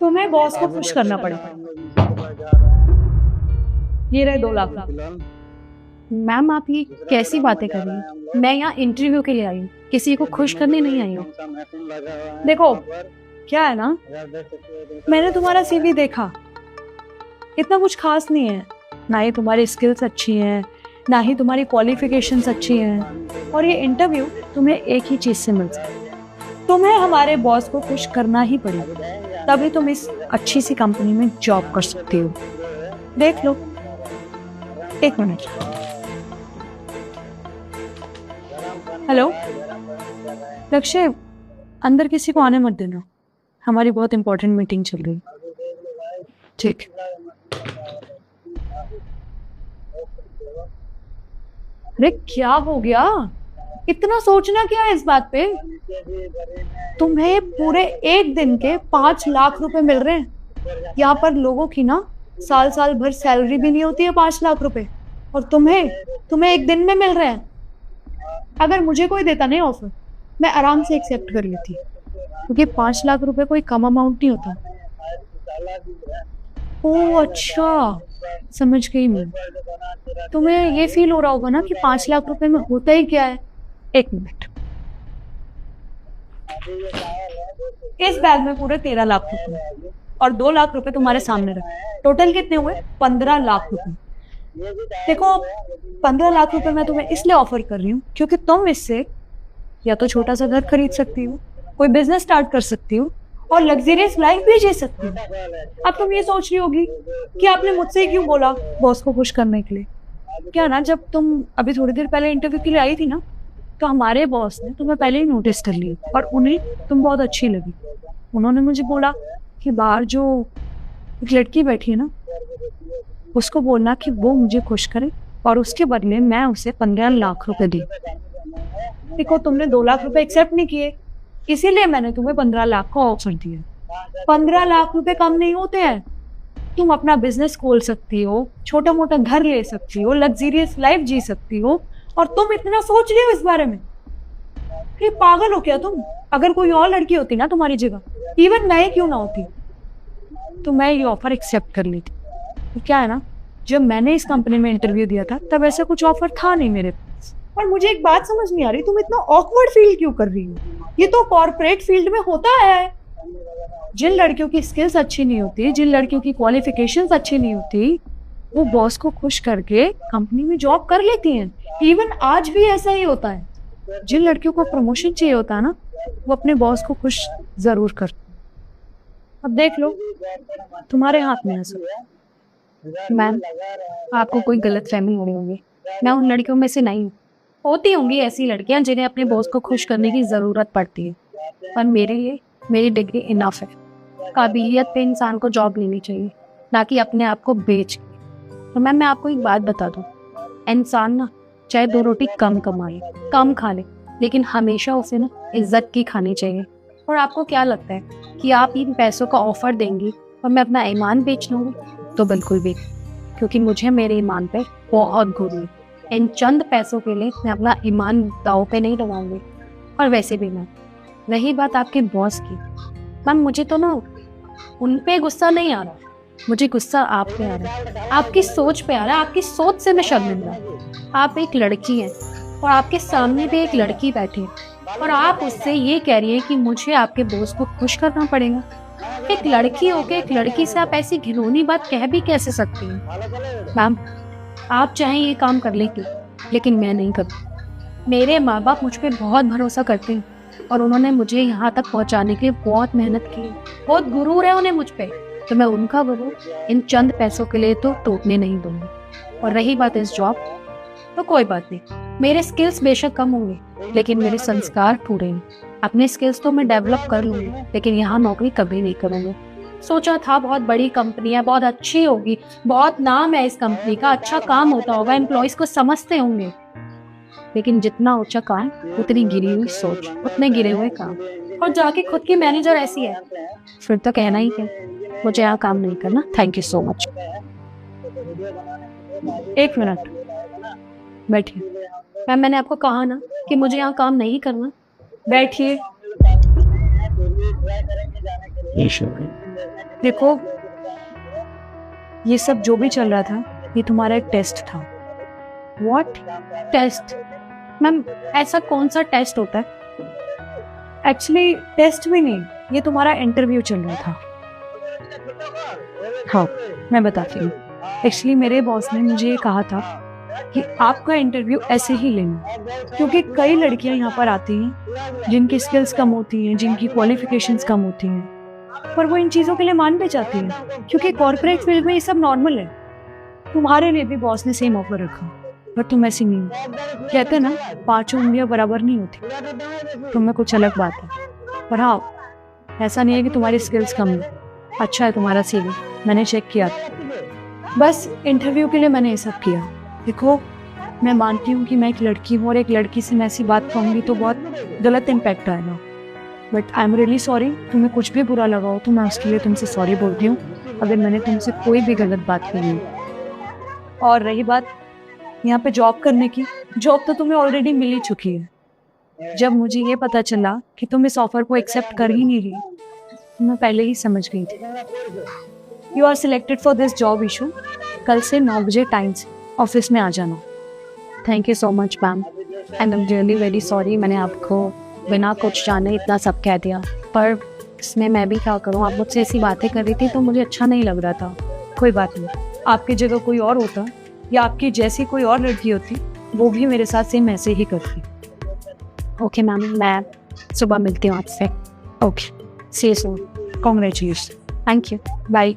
तुम्हें बॉस को खुश करना पड़ेगा। ये रहे 2 लाख रुपए। मैम आप ये कैसी बातें कर रही हैं? मैं यहाँ इंटरव्यू के लिए आई हूँ, किसी को खुश करने नहीं आई हूँ। देखो क्या है ना, मैंने तुम्हारा सीवी देखा, इतना कुछ खास नहीं है। ना ही तुम्हारी स्किल्स अच्छी हैं, ना ही तुम्हारी क्वालिफिकेशंस अच्छी हैं। और ये इंटरव्यू तुम्हें एक ही चीज से मिल सकता है, तुम्हें हमारे बॉस को खुश करना ही पड़ेगा, तभी तुम इस अच्छी सी कंपनी में जॉब कर सकती हो। देख लो, 1 मिनट। हेलो लक्ष्य, अंदर किसी को आने मत देना, हमारी बहुत इंपॉर्टेंट मीटिंग चल रही है। ठीक। अरे क्या हो गया, इतना सोचना क्या है इस बात पे? तुम्हें पूरे एक दिन के 5 लाख रुपए मिल रहे हैं। यहाँ पर लोगों की ना साल साल भर सैलरी भी नहीं होती है 5 लाख रुपए, और तुम्हें एक दिन में मिल रहे हैं। अगर मुझे कोई देता नहीं ऑफर, मैं आराम से एक्सेप्ट कर लेती, क्योंकि 5 लाख रुपए कोई कम अमाउंट नहीं होता। ओह अच्छा, समझ गई मैं। तुम्हें ये फील हो रहा होगा ना कि 5 लाख रुपए में होता ही क्या है। 1 मिनट, इस बैग में पूरे 13 लाख रुपए और 2 लाख रुपए तुम्हारे सामने रखे, टोटल कितने हुए? 15 लाख रुपए। देखो 15 लाख रुपए मैं तुम्हें इसलिए ऑफर कर रही हूँ क्योंकि तुम इससे या तो छोटा सा घर खरीद सकती हो, कोई बिजनेस स्टार्ट कर सकती हो, और लग्जरियस लाइफ भी जी सकती हो। अब तुम ये सोच रही होगी कि आपने मुझसे क्यों बोला बॉस को खुश करने के लिए। क्या ना, जब तुम अभी थोड़ी देर पहले इंटरव्यू के लिए आई थी ना, तो हमारे बॉस ने तुम्हें पहले ही नोटिस कर लिया और उन्हें तुम बहुत अच्छी लगी। उन्होंने मुझे बोला कि बाहर जो एक लड़की बैठी है ना, उसको बोलना कि वो मुझे खुश करे और उसके बदले मैं उसे 15 लाख रुपए दी। देखो तुमने 2 लाख रुपए एक्सेप्ट नहीं किए, इसीलिए मैंने तुम्हें 15 लाख का ऑफर दिया। 15 लाख रुपए कम नहीं होते हैं। तुम अपना बिजनेस खोल सकती हो, छोटा मोटा घर ले सकती हो, लग्जरियस लाइफ जी सकती हो, और तुम इतना सोच रहे हो इस बारे में? ये पागल हो क्या तुम? अगर कोई और लड़की होती ना तुम्हारी जगह, इवन मैं ही क्यों ना होती, तो मैं ये ऑफर एक्सेप्ट कर लेती। तो क्या है ना, जब मैंने इस कंपनी में इंटरव्यू दिया था तब ऐसा कुछ ऑफर था नहीं मेरे पास। और मुझे एक बात समझ नहीं आ रही, तुम इतना ऑकवर्ड फील क्यों कर रही हो? ये तो कॉर्पोरेट फील्ड में होता है। जिन लड़कियों की स्किल्स अच्छी नहीं होती, जिन लड़कियों की क्वालिफिकेशंस अच्छी नहीं होती, वो बॉस को खुश करके कंपनी में जॉब कर लेती हैं। इवन आज भी ऐसा ही होता है। जिन लड़कियों को प्रमोशन चाहिए होता है ना, वो अपने बॉस को खुश जरूर करती। अब देख लो, तुम्हारे हाथ में है सब। मैम आपको कोई गलतफहमी हो रही होगी, मैं उन लड़कियों में से नहीं हूँ। होती होंगी ऐसी लड़कियां जिन्हें अपने बॉस को खुश करने की ज़रूरत पड़ती है, पर मेरे लिए मेरी डिग्री इनफ है। काबिलियत पे इंसान को जॉब लेनी चाहिए, ना कि अपने आप को बेच के। तो मैम मैं आपको एक बात बता दूँ, इंसान ना चाहे 2 रोटी कम कमाए, कम खा ले, लेकिन हमेशा उसे ना इज्जत की खानी चाहिए। और आपको क्या लगता है कि आप इन पैसों का ऑफर देंगी और मैं अपना ईमान बेच लूँगी? तो बिल्कुल भी, क्योंकि मुझे मेरे ईमान पे बहुत गुरु है। इन चंद पैसों के लिए मैं अपना ईमान दांव पे नहीं लगाऊंगी। और वैसे भी मैम, रही बात आपके बॉस की, मैम मुझे तो ना उन पे गुस्सा नहीं आ रहा, मुझे गुस्सा आप पे आ रहा है, आपकी सोच पे आ रहा है। आपकी सोच से मैं शर्मिंदा हूं। आप एक लड़की हैं और आपके सामने भी एक लड़की बैठी है और आप उससे ये कह रही है कि मुझे आपके बॉस को खुश करना पड़ेगा। एक लड़की होके एक लड़की से आप ऐसी घिनौनी बात कह भी कैसे सकती हैं? मैम आप चाहें ये काम कर लेंगे, लेकिन मैं नहीं करती। मेरे माँ बाप मुझ पर बहुत भरोसा करते हैं और उन्होंने मुझे यहाँ तक पहुँचाने के लिए बहुत मेहनत की, बहुत गुरूर है उन्हें मुझ पे। तो मैं उनका गुरूर इन चंद पैसों के लिए तो टूटने नहीं दूंगी। और रही बात इस जॉब, तो कोई बात नहीं, मेरे स्किल्स बेशक कम होंगे लेकिन मेरे संस्कार पूरे हैं। अपने स्किल्स तो मैं डेवलप कर लूँगी, लेकिन यहाँ नौकरी कभी नहीं करूँगी। सोचा था बहुत बड़ी कंपनी है, बहुत अच्छी होगी, बहुत नाम है इस कंपनी का, अच्छा काम होता होगा, एम्प्लॉयज को समझते होंगे, लेकिन जितना ऊंचा काम उतनी गिरी हुई सोच, उतने गिरे हुए काम, और जाके खुद की मैनेजर ऐसी है, फिर तो कहना ही क्या। मुझे यहाँ काम नहीं करना, thank you so much. 1 minute बैठिए। मैम मैंने आपको कहा ना कि मुझे यहाँ काम नहीं करना। बैठिए। देखो, ये सब जो भी चल रहा था, ये तुम्हारा एक टेस्ट था। What test? मैम ऐसा कौन सा टेस्ट होता है? एक्चुअली टेस्ट भी नहीं, ये तुम्हारा इंटरव्यू चल रहा था। हाँ, मैं बताती हूँ। एक्चुअली मेरे बॉस ने मुझे ये कहा था कि आपका इंटरव्यू ऐसे ही लेना, क्योंकि कई लड़कियां यहाँ पर आती हैं जिनकी स्किल्स कम होती हैं, जिनकी क्वालिफिकेशंस कम होती हैं, पर वो इन चीज़ों के लिए मान भी जाती हैं, क्योंकि कॉर्पोरेट फील्ड में ये सब नॉर्मल है। तुम्हारे लिए भी बॉस ने सेम ऑफर रखा, पर तुम ऐसी नहीं हो। कहते हैं ना, पांचों उंगलियां बराबर नहीं होती, तुम में कुछ अलग बात है। पर हाँ, ऐसा नहीं है कि तुम्हारी स्किल्स कम है, अच्छा है तुम्हारा सीवी, मैंने चेक किया। बस इंटरव्यू के लिए मैंने ये सब किया। देखो, मैं मानती हूँ कि मैं एक लड़की हूँ और एक लड़की से मैं ऐसी बात कहूँगी तो बहुत गलत इम्पैक्ट आएगा, but I am really sorry. तुम्हें कुछ भी बुरा लगा हो तो मैं उसके लिए तुमसे सॉरी बोलती हूँ, अगर मैंने तुमसे कोई भी गलत बात कही हो। और रही बात यहाँ पे जॉब करने की, जॉब तो तुम्हें ऑलरेडी मिल ही चुकी है। जब मुझे ये पता चला कि तुम इस ऑफर को एक्सेप्ट कर ही नहीं रही, तो मैं पहले ही समझ गई थी। You are selected for this job issue. कल से 9 बजे टाइम से ऑफिस में आ जाना। Thank you so much ma'am, and I am really very sorry मैंने आपको बिना कुछ जाने इतना सब कह दिया, पर इसमें मैं भी क्या करूँ, आप मुझसे ऐसी बातें कर रही थी तो मुझे अच्छा नहीं लग रहा था। कोई बात नहीं, आपकी जगह कोई और होता या आपकी जैसी कोई और लड़की होती, वो भी मेरे साथ सेम ऐसे ही करती। ओके मैम, मैं सुबह मिलती हूँ आपसे। Okay, see you soon. Congratulation, thank you, bye.